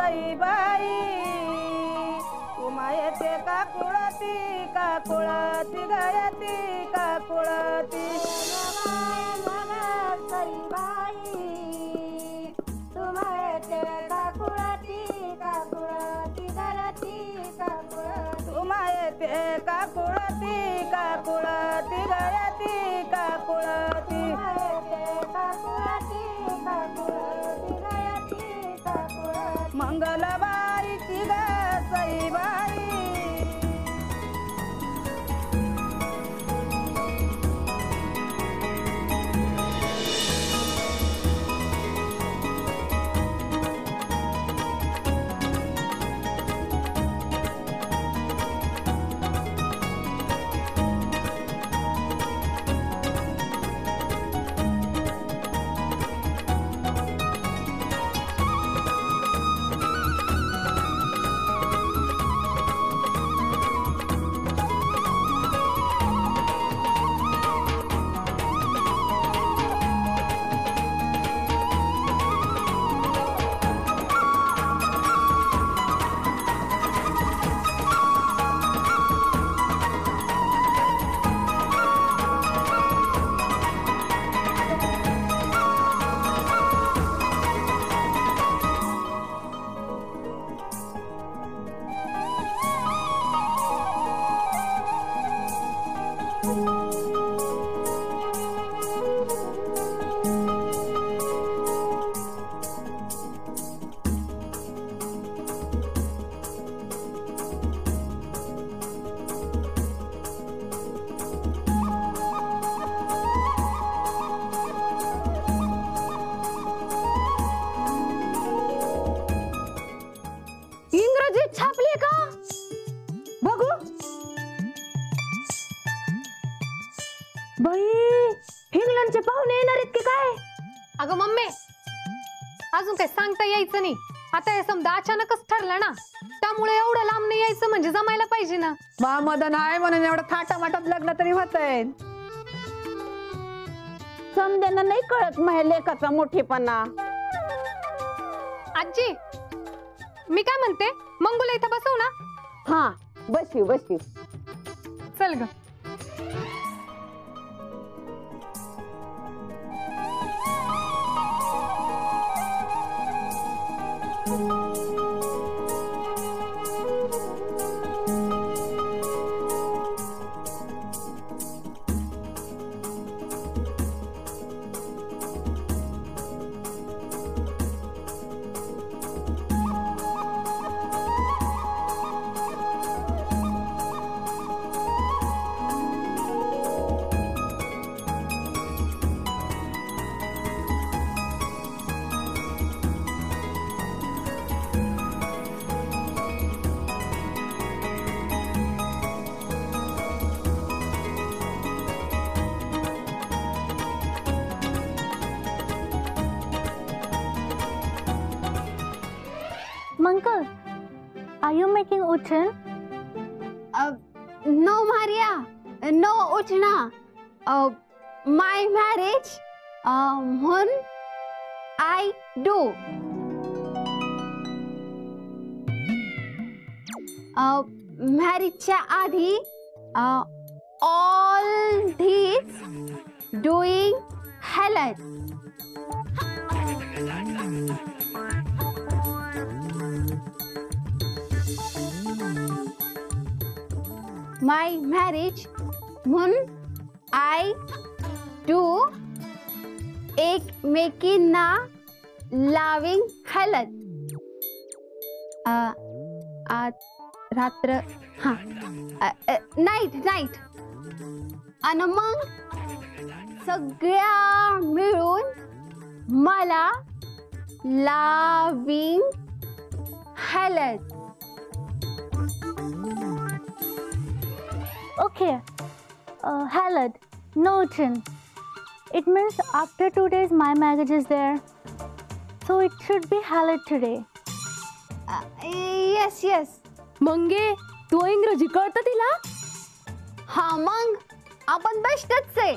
सईबाई उमायते का कुळती गयती का कुळती सईबाई तुमायते का कुळती गयती का कुळती उमायते का कुळती गयती का कुळती मंगलबाईची ग सईबाई छापली का बघू बाई इंग्लंडचे पाहुणे येणार आहेत की काय? अगं मम्मी अजून काय सांगता यायचं नाही. आता हे समजा अचानकच ठरलं ना, त्यामुळे एवढं लांब नाही यायचं म्हणजे जमायला पाहिजे ना. मदन आहे म्हणून एवढं थाटामाटात लग्न तरी होतंय. समजेना नाही कळत माझ्या लेकाचा मोठेपणा. आजी मी काय म्हणते, मंगूला इथं बसव ना. हा बसू बसू चल ग. Uncle, are you making uchan? No, Maria. No, uchna. My marriage. Hun, I do. Marriage आधी all these doing halal. My marriage म्हणून I do एकमेकींना लाविंग हलत. रात्र हा नाईट आणि मग सगळ्या मिळून मला लाविंग हलत. Okay, halad, no uchan. It means after 2 days my marriage is there. So it should be halad today. Yes. मंगे तू इंग्रजी कळतं तिला? हा मग आपण बेस्टच आहे.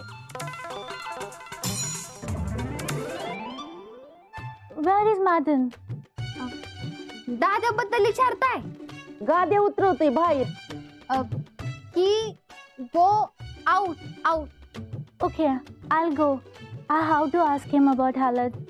Where is Madan? दाद्याबद्दल विचारताय? गाद्या उतरवते बाहेर. की go out out. Okay, I'll go. I have to ask him about Khaled.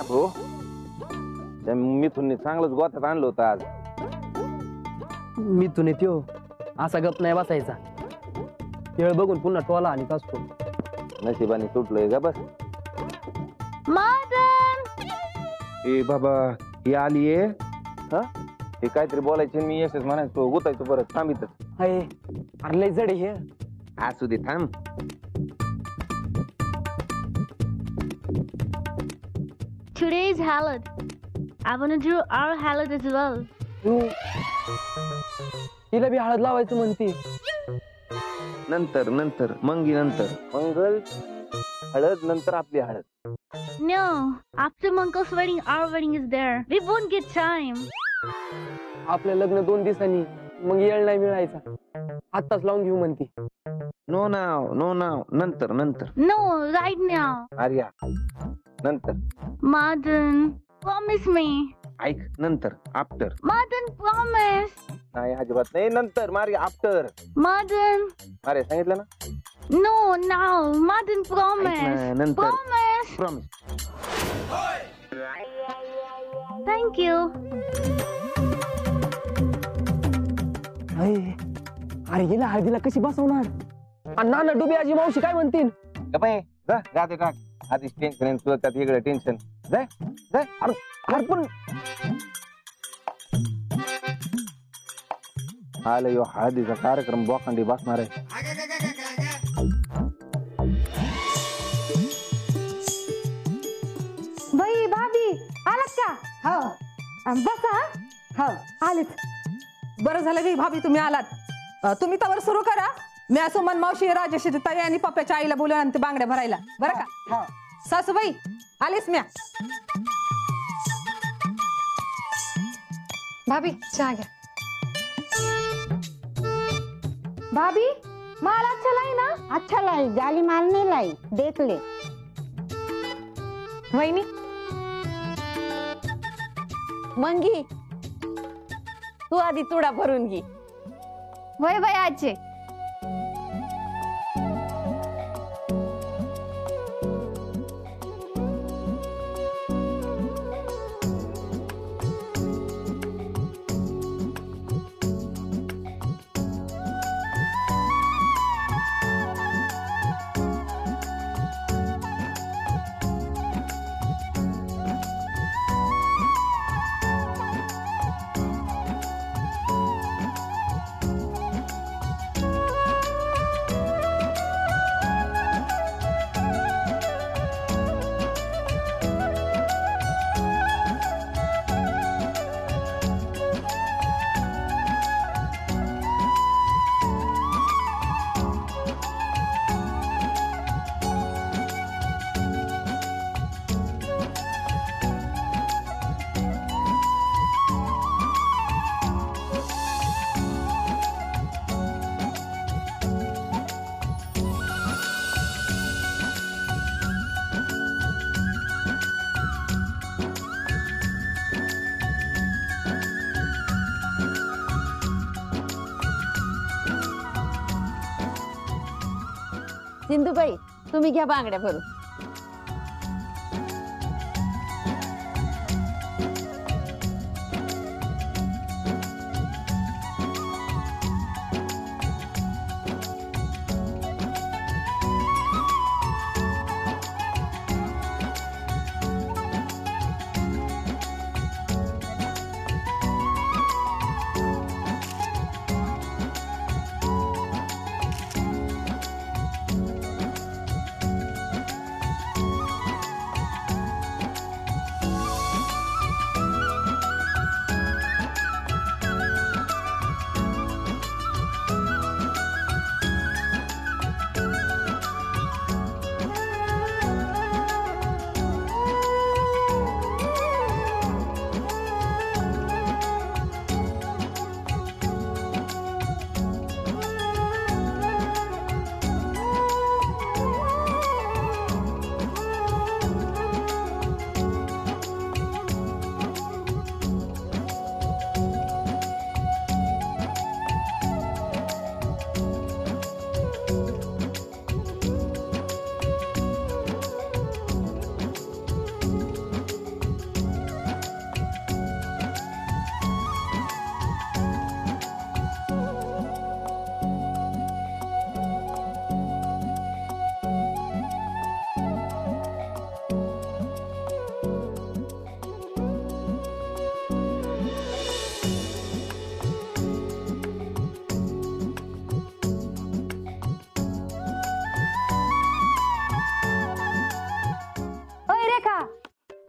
भाऊ मिथून चांगलंच गोत्यात आणलं होतं आज. मिथून येतो असा गप नाही बसायचा. खेळ बघून पुन्हा टोला आणि असतो. नशिबाने सुटलोय का बस. Madan! ए बाबा ही आलीये. हा हे काहीतरी बोलायचे मी यशच म्हणायचो गुतायचो परत थांबितच. अरे अरे लय जड हे. असू दे थांब. Today is Khaled. I want to do our Khaled as well. तिला बी हळद लावायचं म्हणते. नंतर नंतर मंगी नंतर मंगल हळद नंतर आपली हळद. No, after Uncle's wedding, our wedding is there. We won't get time. आपलं लग्न 2 दिवसांनी मग येळ नाही मिळायचा. आत्ताच लावून घेऊ म्हणते. नो नाव नो नाव नंतर नंतर. No, right now. आर्या नंतर. Madan, promise me. ऐक नंतर आफ्टर. Madan, promise. नाही अजिबात नाही नंतर मारी आफ्टर. Madan. अरे सांगितलं ना. No, now. Madan, promise. नंतर. Promise. प्रॉमिस. Thank you. अरे हिला हळदीला कशी बसवणार. आणि नाना डुबे आजी मावशी काय म्हणतील. जा जाते टाक. आधीच टेन्शन तुला त्यात वेगळं टेन्शन. जाय जाय. अरे पण आलं यो हळदीचा कार्यक्रम बोकांडी बसणार आहे. बाई भाभी आलात का? हो बसा. हो आलेच. बरं झालं की भाभी तुम्ही आलात. तुम्ही तवर सुरू करा. मी सुमन मावशी राजेशी ताई आणि पप्प्याच्या आईला बोलून आणते बांगड्या भरायला. बरं का? सासूबाई आलीच म्या. भाभी चहा घ्या. भाभी माल अच्छा लाई ना? अच्छा लाई, जाली माल नहीं लाई, देख ले. वहिनी मंगी तू आधी तुडा भरून घे. वय वय आजे. सिंधुबाई तुम्ही घ्या बांगड्या भरून.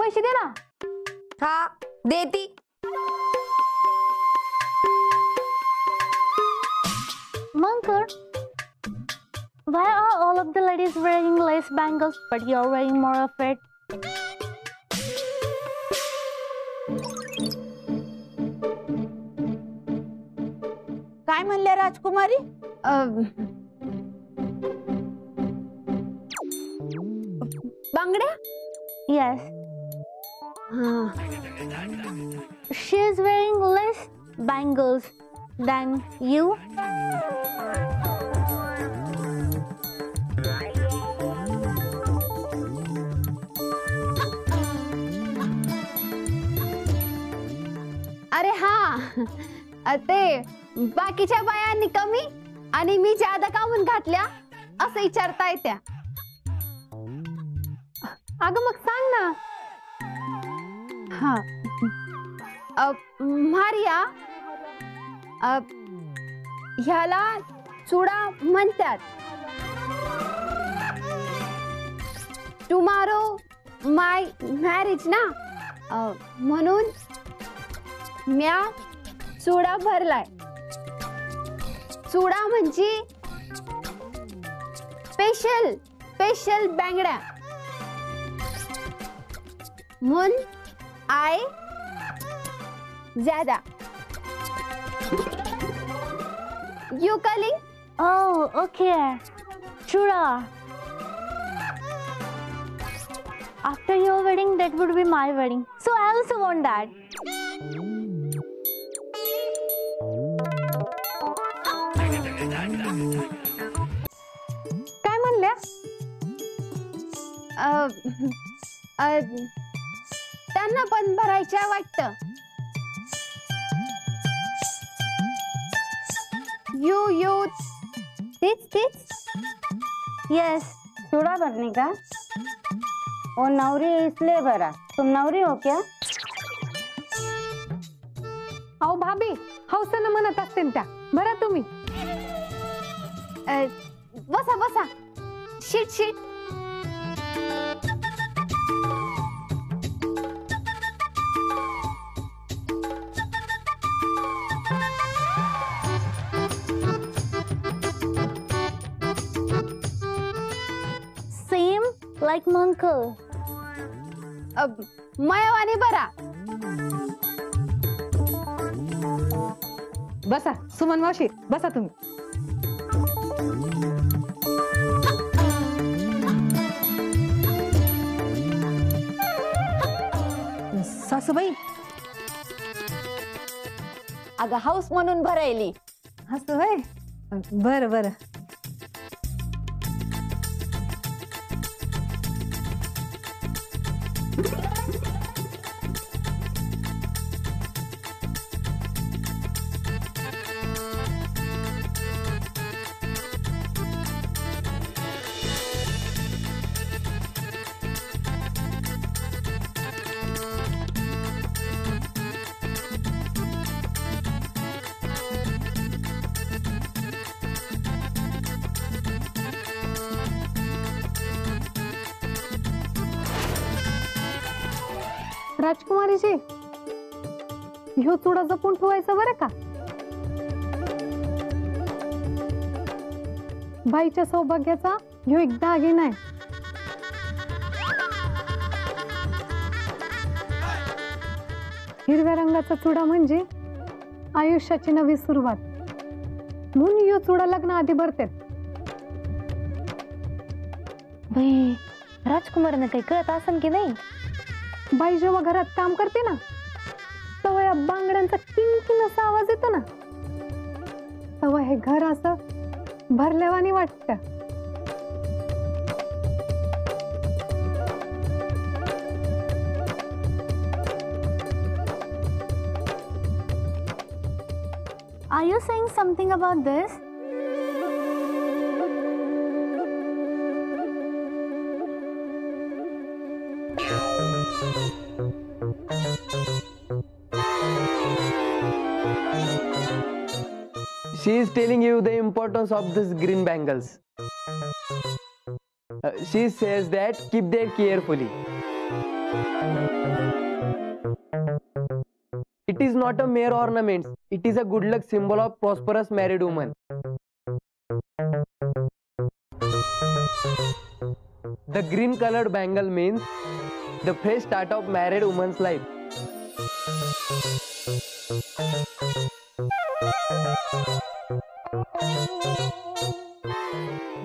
पैसे दे ना. हा देती. Mankar, why are all of the ladies wearing lace bangles but you're wearing more of it? काय म्हणल्या राजकुमारी? बांगड्या. Yes. She is wearing less bangles than you. अरे हा ते बाकीच्या बायांनी कमी आणि मी जादा कामून घातल्या असं विचारता येत्या. अगं मग सांग ना. हा मारिया, ह्याला चुडा म्हणतात. टुमारो माय मॅरेज ना, म्हणून म्या चुडा भरलाय. चुडा म्हणजे स्पेशल स्पेशल बांगड्या. म्हणून आय ज्यादा. You calling? Oh, okay. Chura. After your wedding, that would be my wedding. So I also want that. काय म्हणल्या? त्यांना पण भरायच्या वाटतं. यू तीच. Yes. चूड़ा भरने का? वो नवरी है इसलिए भरा. तुम नवरी हो क्या? अहो भाभी, हौसेनं म्हणत असतील त्या. बरं तुम्ही. बसा बसा. शीट. Same like Mankar. मायावानी बरा. बसा सुमन मावशी, बसा तुम्ही. सासूबाई, अगं हाऊस म्हणून भरायली. असं होय. बरं. राजकुमारीजी, ह्यो चुडा जपून ठेवायचा बरं का. बाईच्या सौभाग्याचा ह्यो एक दागिना आहे. हिरव्या रंगाचा चुडा म्हणजे आयुष्याची नवी सुरुवात. म्हणून ह्यो चुडा लग्न आधी भरतात. बाई, राजकुमारनं काही कळत असन की नाही? बाई जेव्हा घरात काम करते ना, तेव्हा या बांगड्यांचा किणकिण असा आवाज येतो ना, तेव्हा हे घर असं भरलेवानी वाटतं. Are you saying something about this? She is telling you the importance of this green bangles. She says that keep them carefully. It is not a mere ornament. It is a good luck symbol of prosperous married woman. The green colored bangle means the fresh start of married woman's life.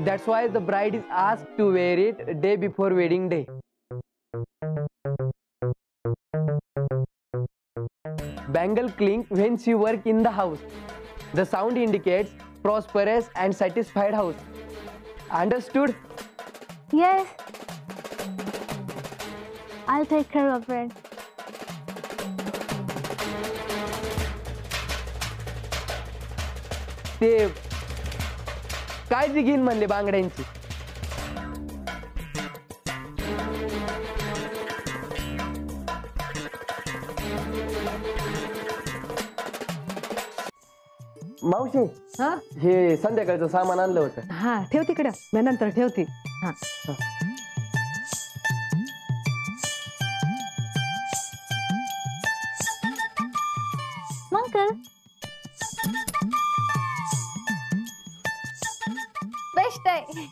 That's why the bride is asked to wear it day before wedding day. Bangle clink when she work in the house. The sound indicates prosperous and satisfied house. Understood? Yes. I'll take care of it. ते काळजी घेईन म्हणले बांगड्यांची. मावशी हा हे संध्याकाळचं सामान आणलं होतं. हा ठेव तिकडं, मी नंतर ठेवते. हा Uncle, बेस्ट आहे.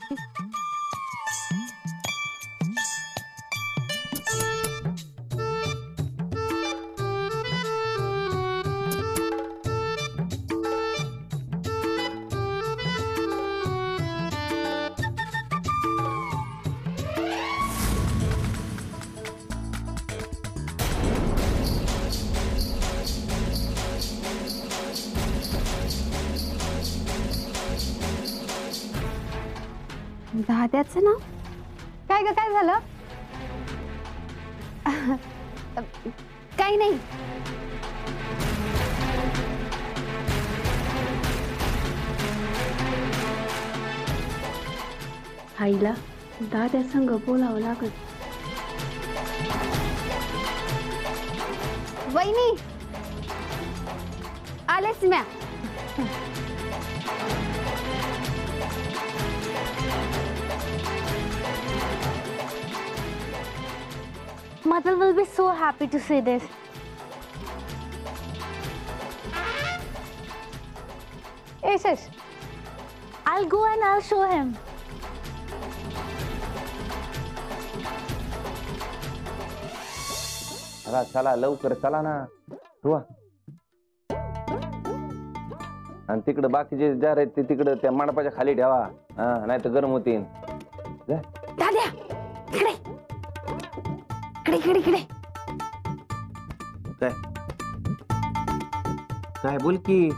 दाद्याचं नाव काय ग, काय झालं? काही नाही. आईला दाद्या संग बोलावं लागत. वहिनी आलेच म्या. Mother will be so happy to see this. Yashesh, I'll go and I'll show him. चला चला लवकर चला ना. ठेवा. आणि तिकडं बाकीचे जार आहेत ते तिकडं त्या मंडपाच्या खाली ठेवा. हा नाही तर गरम होतील. दाद्या इकडे इकडे इकडे इकडे. काय काय बोल की.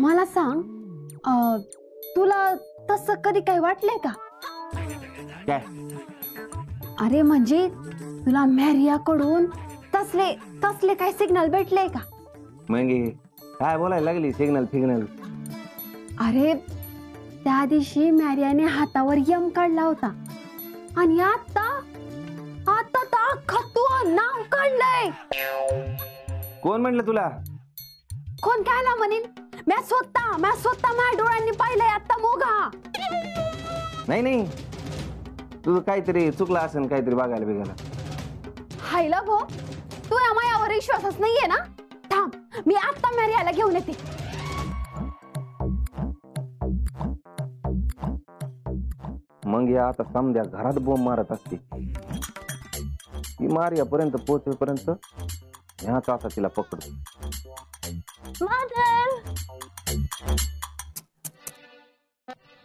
मला सांग, तुला तसं कधी काही वाटलंय का? काय अरे म्हणजे तुला मॅरियाकडून तसले तसले काही सिग्नल भेटले का? म्हणजे काय बोलायला लागली सिग्नल फिग्नल. अरे त्या दिवशी मॅरियाने हातावर यम काढला होता आणि आता आता तर अख्खं तू नाव काढलंय. कोण म्हणलं तुला? कोण कायला म्हणेन? मी स्वतः माझ्या डोळ्यांनी पाहिलंय आता मोगा. नाही नाही तुझं काहीतरी चुकलं असेल काहीतरी बघायला बिघायला. हायला भो, तू या मायावर विश्वासच नाहीये ना? थांब, मी आता मॅरियाला घेऊन येते. मग या आता समद्या घरात बोंब मारत असते. ती मारियापर्यंत पोहोचेपर्यंत ह्याच आता तिला पकडतो. Mother!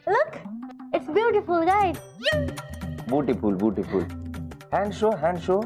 Look, it's beautiful, right? Beautiful beautiful. Hand show